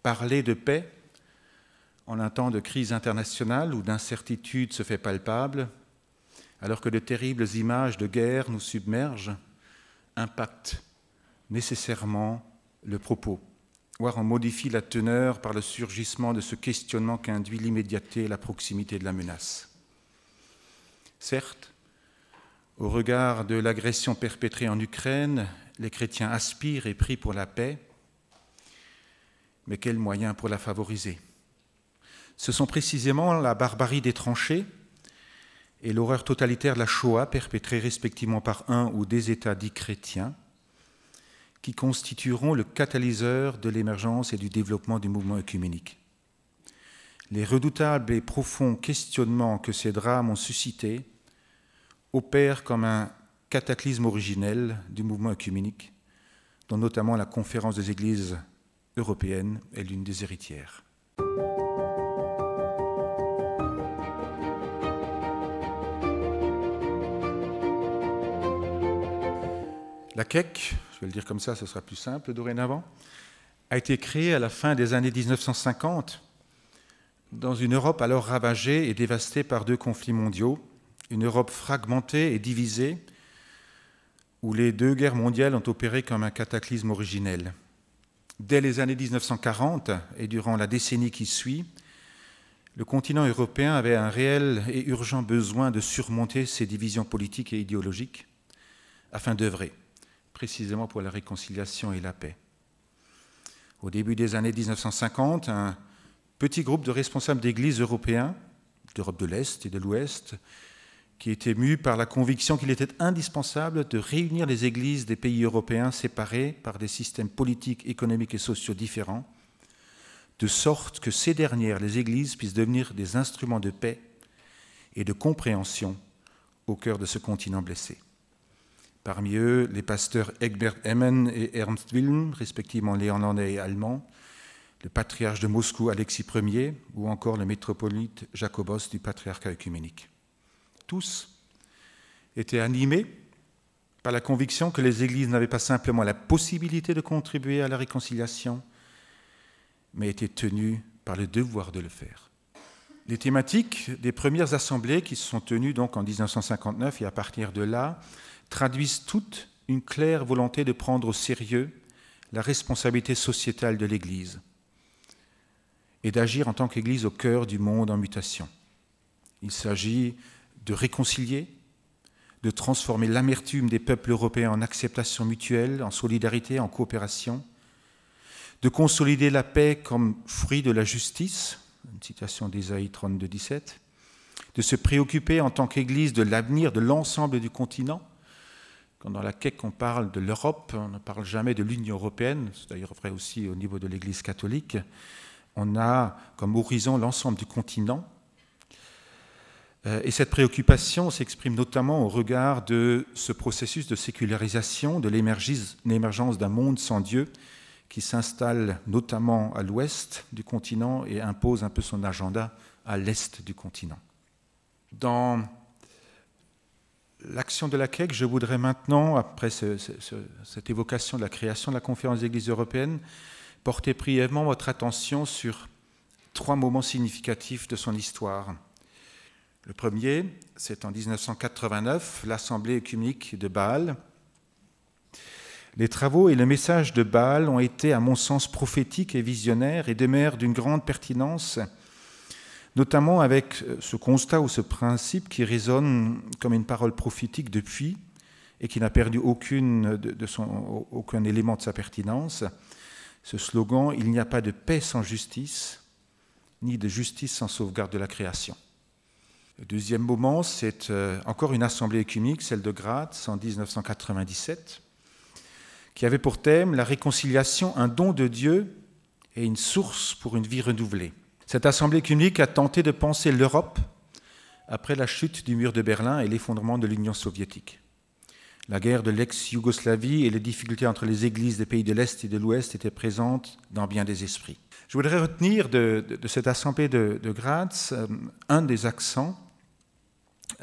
parler de paix en un temps de crise internationale où d'incertitude se fait palpable, alors que de terribles images de guerre nous submergent, impactent nécessairement le propos, voire en modifient la teneur par le surgissement de ce questionnement qu'induit l'immédiateté et la proximité de la menace. Certes, au regard de l'agression perpétrée en Ukraine, les chrétiens aspirent et prient pour la paix, mais quels moyens pour la favoriser? Ce sont précisément la barbarie des tranchées et l'horreur totalitaire de la Shoah, perpétrée respectivement par un ou des États dits chrétiens, qui constitueront le catalyseur de l'émergence et du développement du mouvement œcuménique. Les redoutables et profonds questionnements que ces drames ont suscités opèrent comme un cataclysme originel du mouvement œcuménique, dont notamment la Conférence des Églises européennes est l'une des héritières. La CEC, je vais le dire comme ça, ce sera plus simple dorénavant, a été créée à la fin des années 1950 dans une Europe alors ravagée et dévastée par 2 conflits mondiaux, une Europe fragmentée et divisée, où les 2 guerres mondiales ont opéré comme un cataclysme originel. Dès les années 1940 et durant la décennie qui suit, le continent européen avait un réel et urgent besoin de surmonter ses divisions politiques et idéologiques afin d'œuvrer précisément pour la réconciliation et la paix. Au début des années 1950, un petit groupe de responsables d'églises européens, d'Europe de l'Est et de l'Ouest, qui était mu par la conviction qu'il était indispensable de réunir les églises des pays européens séparés par des systèmes politiques, économiques et sociaux différents, de sorte que ces dernières, les églises, puissent devenir des instruments de paix et de compréhension au cœur de ce continent blessé. Parmi eux, les pasteurs Egbert Emmen et Ernst Wilhelm, respectivement néerlandais et allemands, le patriarche de Moscou Alexis Ier ou encore le métropolite Jacobos du patriarcat œcuménique. Tous étaient animés par la conviction que les églises n'avaient pas simplement la possibilité de contribuer à la réconciliation, mais étaient tenues par le devoir de le faire. Les thématiques des premières assemblées qui se sont tenues donc en 1959 et à partir de là traduisent toute une claire volonté de prendre au sérieux la responsabilité sociétale de l'Église et d'agir en tant qu'Église au cœur du monde en mutation. Il s'agit de réconcilier, de transformer l'amertume des peuples européens en acceptation mutuelle, en solidarité, en coopération, de consolider la paix comme fruit de la justice, une citation d'Ésaïe 32, 17, de se préoccuper en tant qu'Église de l'avenir de l'ensemble du continent. Quand dans la CEC on parle de l'Europe, on ne parle jamais de l'Union européenne, c'est d'ailleurs vrai aussi au niveau de l'Église catholique. On a comme horizon l'ensemble du continent. Et cette préoccupation s'exprime notamment au regard de ce processus de sécularisation, de l'émergence d'un monde sans Dieu qui s'installe notamment à l'ouest du continent et impose un peu son agenda à l'est du continent. Dans l'action de la CEC, je voudrais maintenant, après cette évocation de la création de la Conférence des Églises européennes, porter brièvement votre attention sur 3 moments significatifs de son histoire. Le premier, c'est en 1989, l'Assemblée œcuménique de Bâle. Les travaux et le message de Bâle ont été, à mon sens, prophétiques et visionnaires et demeurent d'une grande pertinence, notamment avec ce constat ou ce principe qui résonne comme une parole prophétique depuis et qui n'a perdu aucun élément de sa pertinence. Ce slogan « Il n'y a pas de paix sans justice, ni de justice sans sauvegarde de la création ». Le deuxième moment, c'est encore une assemblée œcuménique, celle de Graz, en 1997, qui avait pour thème la réconciliation, un don de Dieu et une source pour une vie renouvelée. Cette assemblée œcuménique a tenté de penser l'Europe après la chute du mur de Berlin et l'effondrement de l'Union soviétique. La guerre de l'ex-Yougoslavie et les difficultés entre les églises des pays de l'Est et de l'Ouest étaient présentes dans bien des esprits. Je voudrais retenir de cette assemblée de Graz un des accents,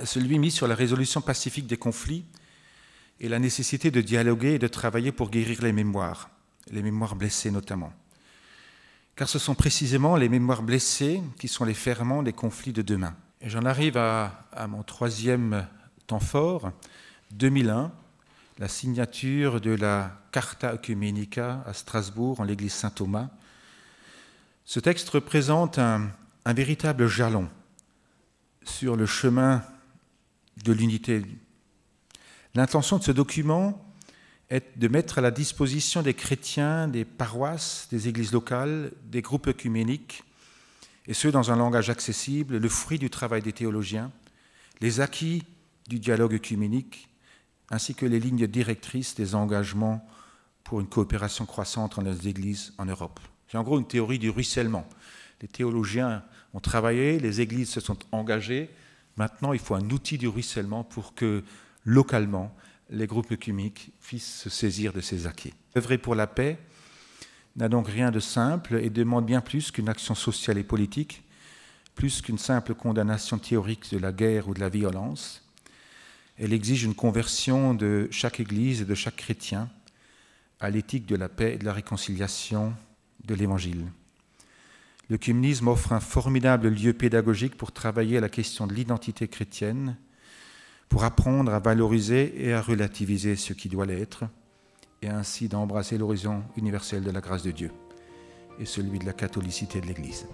celui mis sur la résolution pacifique des conflits et la nécessité de dialoguer et de travailler pour guérir les mémoires blessées notamment. car ce sont précisément les mémoires blessées qui sont les ferments des conflits de demain. Et j'en arrive à mon troisième temps fort, 2001, la signature de la Carta Ecumenica à Strasbourg, en l'église Saint-Thomas. Ce texte représente un véritable jalon sur le chemin de l'unité. L'intention de ce document est de mettre à la disposition des chrétiens, des paroisses, des églises locales, des groupes œcuméniques, et ce dans un langage accessible, le fruit du travail des théologiens, les acquis du dialogue œcuménique, ainsi que les lignes directrices des engagements pour une coopération croissante entre les églises en Europe. C'est en gros une théorie du ruissellement. Les théologiens ont travaillé, les églises se sont engagées. Maintenant, il faut un outil du ruissellement pour que, localement, les groupes œcuméniques puissent se saisir de ces acquis. Œuvrer pour la paix n'a donc rien de simple et demande bien plus qu'une action sociale et politique, plus qu'une simple condamnation théorique de la guerre ou de la violence. Elle exige une conversion de chaque Église et de chaque chrétien à l'éthique de la paix et de la réconciliation de l'Évangile. L'œcuménisme offre un formidable lieu pédagogique pour travailler à la question de l'identité chrétienne, pour apprendre à valoriser et à relativiser ce qui doit l'être, et ainsi d'embrasser l'horizon universel de la grâce de Dieu et celui de la catholicité de l'Église.